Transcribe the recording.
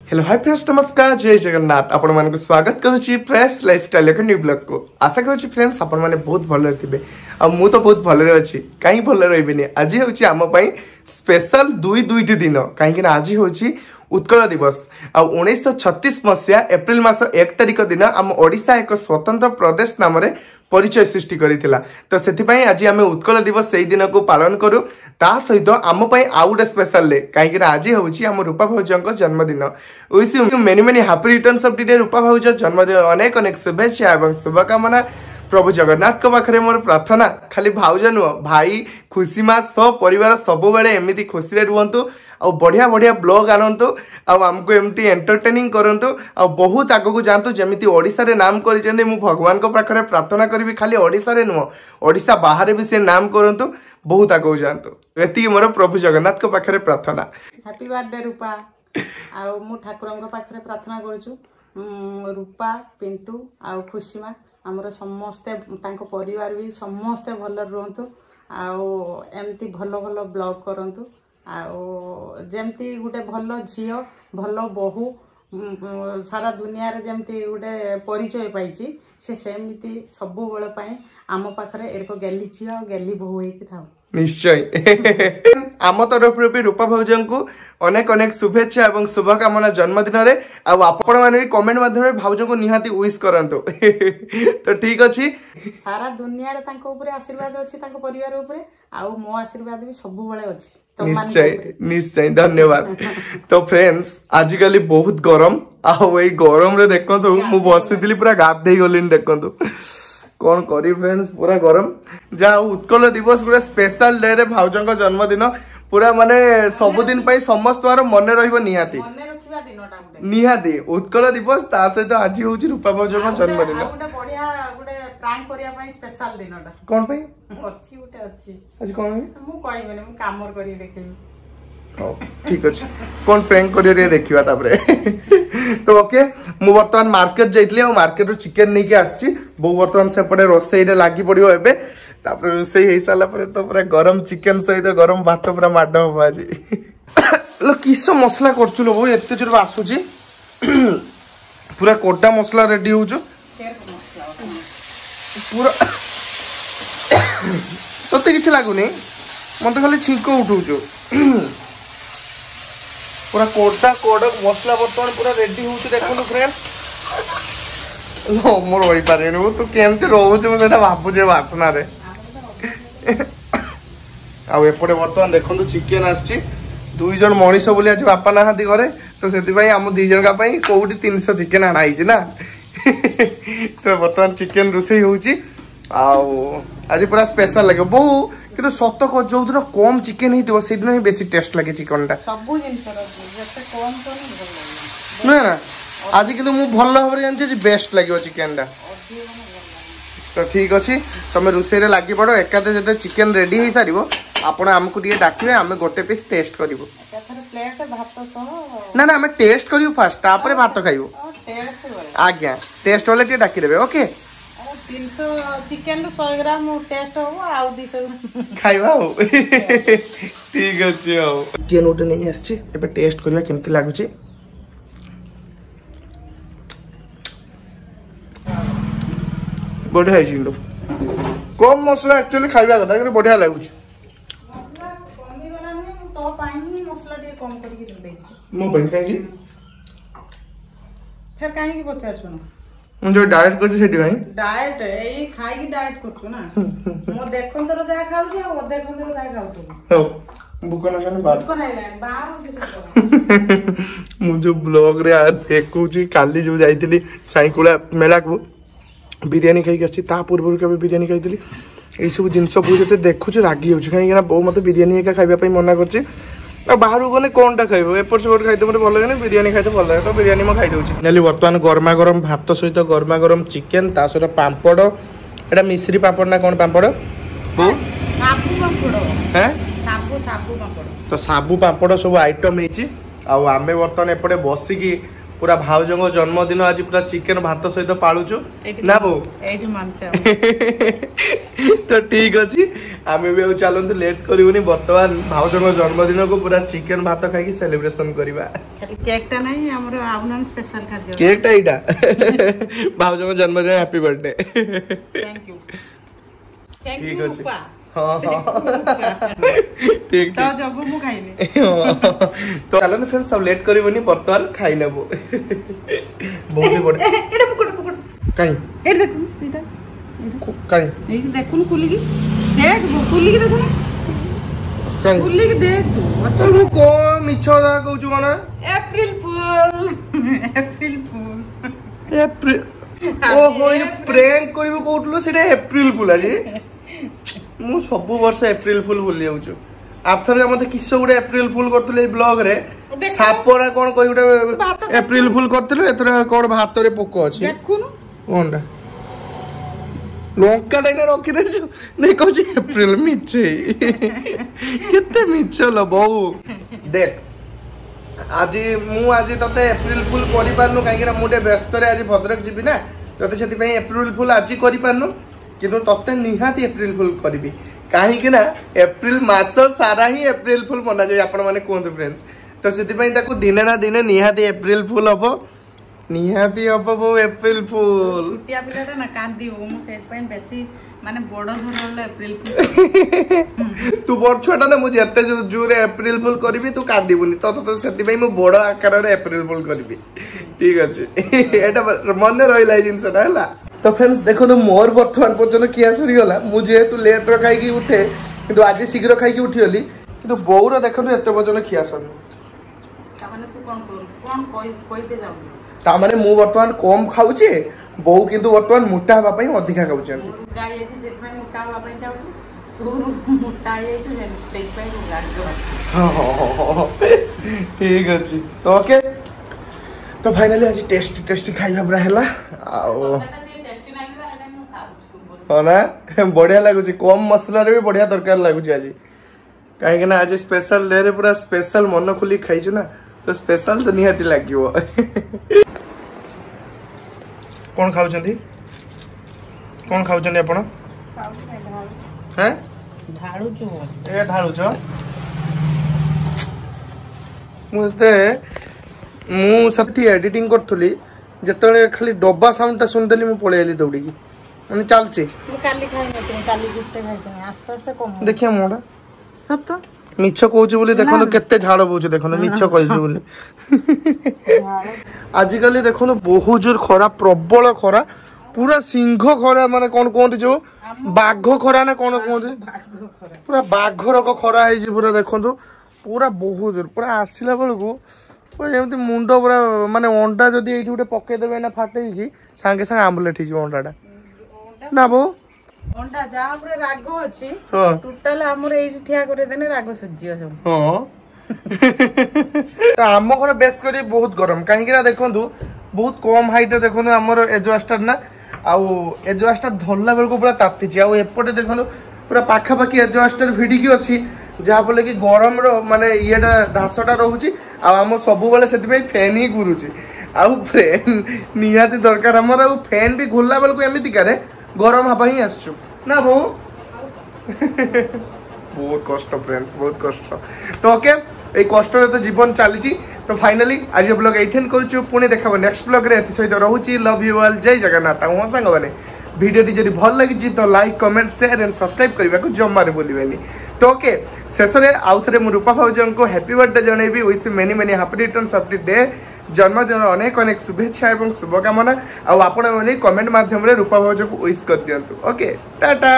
Hello hi friends नमस्कार जय जगन्नाथ आपण मानक स्वागत करुच्ची प्रेस लाइफस्टाइल एक न्यू ब्लॉग को आशा करुच्ची फ्रेंड्स आपण माने बहुत भले थे आ मु तो बहुत भले अच्छी कहीं भले रही आज हूँ आम स्पेशल दुईटी दिन कहीं आज हूँ उत्कल दिवस आ 1936 मसीहा एप्रिल मास 1 तारिख दिन आम ओडिशा एक स्वतंत्र प्रदेश नाम परिचय सृष्टि करिथिला तो सेथिपई आज आम उत्कल दिवस से दिन को पालन करूँ ता सहित आम आउ गोटे स्पेशल डे कहीं आज हूँ आम रूपा भाउजों जन्मदिन wish you many many happy returns of the day Rupa भाउज जन्मदिन अनेक अनेक शुभेच्छा और शुभकामना प्रभु जगन्नाथ को पाखे मोर प्रार्थना खाली भाउज नुह भाई खुशी मा सब परिवार सब बेले एमती खुशी रुहतु आ बढ़िया बढ़िया ब्लॉग आनतु आमको एमती एंटरटेनिंग करंतु आ बहुत आग को जातु जमी ओडिशा रे नाम करिसेंते मु भगवान को पाखे प्रार्थना करी खाली ओडिशा रे नुह ओडिशा बाहर भी से नाम करंतु बहुत आग जातु एति मोर प्रभु जगन्नाथ को पाखे प्रार्थना। हैप्पी बर्थडे रूपा आ मु ठाकुर को पाखे प्रार्थना करूछु रूपा पिंटू आ खुशीमा आमर समस्ते तांको परिवार भी समस्ते भल रुहतु आमती भल भल ब्लॉग करंतु आमती गोटे भल झील भल बहु सारा दुनिया रे जमती गोटे परिचय पाई से सेमती सब बेले आम पाखे एक गेली झील और गेली बहु हो निश्चय आम तरफ भी रूपा भाउज को अनेक अनेक शुभेच्छा और शुभकामना जन्मदिन में आपण मैंने भी कमेंट माध्यम भाउज को निहाती विश करंतु तो ठीक अच्छी सारा दुनिया रे तांको ऊपर आशीर्वाद अच्छी परिवार ऊपर आउ मो आशीर्वाद भी सब बेले अच्छी निश्चय निश्चय धन्यवाद। तो फ्रेंड्स आजिकली बहुत गरम आई गरम रे देखंतु मु बसिथिली पूरा गाधेई गलिन देखंतु कौन करी फ्रेंड्स पूरा गरम जा उत्कल दिवस गोटे स्पेशल डे रे भाउजंग जन्मदिन पूरा माने सबुदिन समस्त मन रहिबो निहाती निहाती उत्कल दिवस ता सहित आज हूँ रूपा भाउजंग जन्मदिन कौन आज कौन ठीक अच्छे कौन प्रैंक करिए देखिबा तापरे तो ओके मु बर्तमान मार्केट जाइतली आ मार्केट रो चिकन नहीं के आछि बो बर्तमान से पड़े रोसई रे लागि पड़ियो एबे तापरे रोसई हेई साला परे तो पूरा गरम चिकन सहित गरम भात पूरा माड हो आज लो किस मसला करछु लो बो एते जोर आसुची पूरा कोडा मसला रेडी होजो पूरा तते किछ लागुनी मते खाली छिंको उठौछो पूरा कोडा कोडक मसला बर्तमान पूरा रेडी होउछ देखनु फ्रेंड्स लो मोर होई पारेनु तू केमते रहउछ म सेटा भाबु जे वासना रे आ एपटे बर्तमान देखनु चिकन आछि दुई जन मनीष बोली आज बापा नाहांती घरे तो सेति भाई हम दुई जन का पई कोउडी 300 चिकन आनाई छी ना तो बर्तमान चिकन रोसई होउची आज पूरा स्पेशल लगे बो कि सत को जो दिन कम चिकन ही से दिन ही बेसी टेस्ट लगे चिकन टा सब जिंस कम तो ना आज कि मु भल भाव जानछि बेस्ट लगे चिकन टा तो ठीक अच्छे तुम रोसे लगी पड़ एकादे जब चिकन रेडी हो सार आपण आमको टे डाकिबे आम गोटे पीस टेस्ट करिवो ना ना आम टेस्ट करिवो फास्ट तापर भात खाइबो आज्ञा टेस्ट वाले टे डाकी देबे ओके 300 चिकन 100 ग्राम टेस्ट हो आउ 200 खाइबा हो ठीक अछि हो चिकन उठे नहीं आछि एबे टेस्ट करिवा केमति लागुछि बढ़िया है कम मसला एक्चुअली खाइबा कथा कि बढ़िया लागुछि तो पानी मसला दे कम करके दे मो बन काई फिर काहे की पचार सुनो मु जो डाइट करछि सेठी भाई डाइट ए खाई की डाइट करछु ना मो देखन तर जा खाउछि आ देखन तर जा खाउछु हो बुकना खाने बात बुकना आइलानी बाहर मु जो ब्लॉग रे आ देखुछि काली जो जाइतिली साईकुला मेला को बिरयानी खाई आसी ता पूर्व के बिरयानी खाई ये सब जिन बहुत देखुचे रागी हो कहीं बो मत बिरयानी एका खाइबा मना करछि बाहर गले कौनटा खाइब एपट सेपट खाई मत भल लगे बिरयानी खाई भल लगे तो बिरयानी मैं खाई दूसरी नाली बर्तमान गरमा गरम भात सहित गरमा गरम चिकेन ता सहित पापड़ एटा मिश्री पापड़ ना कौन पापड़ तो साबु पापड़ सब आइटम होती आमे बर्तमान एपटे बसिकी पूरा भाउजों जन्मदिन आज पूरा चिकेन भात सहित पालुचु ना बो तो ठीक अच्छी आम भी चलतु लेट करूनी बर्तमान भाउजों जन्मदिन को पूरा चिकेन भात खाई सेलिब्रेशन करवा केकटा नहीं हमरो आउनन स्पेशल खाद्य केकटा इटा भाउजों जन्मदिन हैप्पी बर्थडे थैंक यू ठीक अच्छी हाँ ठीक तो जब मु खाइले तो चलो फिर सब लेट करबनी बर्तमान खाई नेबो बहुत ही बड़े एटा पकड़ काई एटा देखु एटा काई ए देखुन खुली की देख खुली की देखुन काई खुली की देख तू अच्छा मु को मिछो दा कहू छु कोना अप्रैल फूल अप्रैल ओ होय प्रैंक करबो कहउतलो सेटा अप्रैल फूल आजी मु सब वर्ष अप्रैल फूल भूल जाऊँ आथर मत किस गोटे अप्रैल फूल करते ब्लॉग रे सापरा कौन कही गोटे अप्रैल फूल करते एथर कौन भात रे पोक अछि कोनटा लंका डाइना रखी दे नहीं कहछि अप्रैल मिछ केते मिछ ल बहु देख आज मु आज तते अप्रैल फूल करि पारनु काहे कि मुटे व्यस्त रे आज भद्रक जीबी ना तते सेति पई अप्रैल फूल आज करि पारनु किंतु तते निहाती एप्रिल फुल करी कहीं ना एप्रिल मास सारा ही एप्रिल फुल मना जाए आपण माने कहतु फ्रेंड्स तो से दिने ना दिने निहाती एप्रिल फुल हम निहाती हम वो एप्रिल फुल छुटिया पिलाटा ना कांदी हो मु सेट पई बेसी माने बड़ धरल एप्रिल फुल तू बड़ छुआटा ना मुझे एते जोरे एप्रिल फुल करबी तू कांदीबुनी तो सेति मु बड़ आकार रे एप्रिल फुल करबी ठीक अछि एटा मन रहिला जिंसटा हला तो फ्रेंड्स देखो मोर बर्तमान पर्यटन किया सरीगला मुझे तू लेट खाई उठे कि आज शीघ्र खाई उठीगली कि बोर देखो एत पर्यटन खिया सरनी मु बर्तमान कम खाऊे बो किंतु बर्तमान मोटा हाँपाई अधिका खाऊ ठीक अच्छे तो ओके तो फाइनली आज टेस्टी टेस्टी खाଇବା पूरा है हाँ ना बढ़िया लगुच कम मसला रे भी बढ़िया दरकार लगुच आज कहीं ना आज स्पेशल डे रे पूरा स्पेशल मन खुली खाइछु ना तो स्पेशल तो निहाती लागिवो कौन खाउछंती कौन खाउछंती आपण हैं ढाळू छु ए ढाळू छ मुझे मु सती एडिटिंग करथुली जतले खाली डब्बा साउंड ता सुनदेली मु पळे आली दौड़ी की माने चलछि काली खाइ नते काली गुटे खाइ आस्ते आस्ते कम देखिया मोडा सत मिछ कहूछ बोली देखो केते झाड़ बोछ देखो मिछ कहूछ बोली आजिकल देखो बहुत जोर खरा प्रबल खरा पूरा सिंह खरा माने कोन कोंती जो बाघ खरा ना कोन कोंती पूरा बाघ रक खरा है जी पूरा देखो पूरा बहुत जोर पूरा आसिला बेलू पूरा जेमती मुंड पूरा माने अंडा जदी एठी उठे पके देबे ना फाटे की संगे संगे आम्लेट हिजो अंडाटा ना बो अंडा जा हमरे रागो अछि टोटल हमरे एठी ठिया करे देने रागो सज्जियो सब हां तो आम घर बेस करी बहुत गरम कहीं ना देखंतु बहुत कम हाइट देखंतु हमर एजवास्टर ना आउ एजवास्टर धरला बेल को पूरा तापती आउ एपटे देखंतु पूरा पाखा पाखी एजवास्टर भिडी की अछि जहा बोले कि गरम रो माने येटा धासटा रहउची आ हम सब बेले सेति पे फैन ही घुरुची आउ फैन निहाती दरकार हमर आउ फैन भी घुल्ला बेल को एमिति करे गरम हवा ही आसछु ना बो बहुत कष्ट फ्रेंड्स बहुत कष्ट तो ओके ए कष्ट रे तो जीवन चली तो फाइनली आज ब्लॉग एटेन करूछु पुणी देखा नेक्स्ट ब्लॉग रे एथि सहित रहउची लव यू ऑल जय जगन्नाथ मो संग माने वीडियो टी जदी भल लागि तो like comment share and subscribe करबा को जम्मा रे बोलिबेनी तो ओके शेष रे आउ थरे मु रूपा भाउजन को हैप्पी बर्थडे जणेबी wish many many happy returns of the day जन्मदिन अनेक अनेक शुभेच्छा एवं शुभकामना आ आपण माने कमेंट माध्यम रे रूपा भाउजन को विश कर दियंतु ओके टाटा।